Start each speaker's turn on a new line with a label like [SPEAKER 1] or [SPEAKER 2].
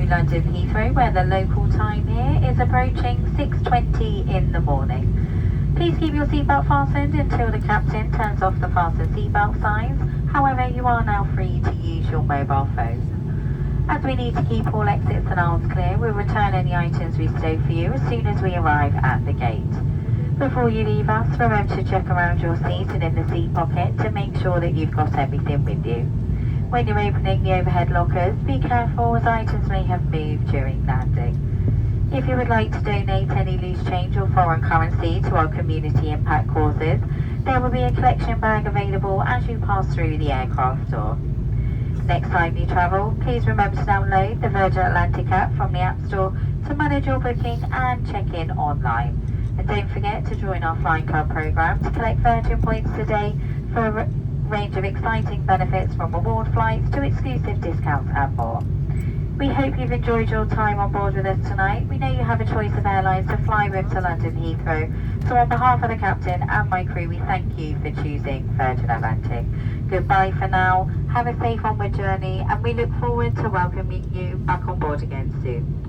[SPEAKER 1] London Heathrow, where the local time here is approaching 6:20 in the morning. Please keep your seatbelt fastened until the captain turns off the fasten seatbelt signs. However, you are now free to use your mobile phones. As we need to keep all exits and aisles clear, we'll return any items we stowed for you as soon as we arrive at the gate. Before you leave us, remember to check around your seat and in the seat pocket to make sure that you've got everything with you. When you're opening the overhead lockers, be careful as items may have moved during landing. If you would like to donate any loose change or foreign currency to our community impact causes, there will be a collection bag available as you pass through the aircraft door. Next time you travel, please remember to download the Virgin Atlantic app from the App Store to manage your booking and check in online. And don't forget to join our Flying Club program to collect Virgin points today for a range of exciting benefits from reward flights to exclusive discounts and more. We hope you've enjoyed your time on board with us tonight. We know you have a choice of airlines to fly with to London Heathrow. So on behalf of the captain and my crew, we thank you for choosing Virgin Atlantic. Goodbye for now. Have a safe onward journey and we look forward to welcoming you back on board again soon.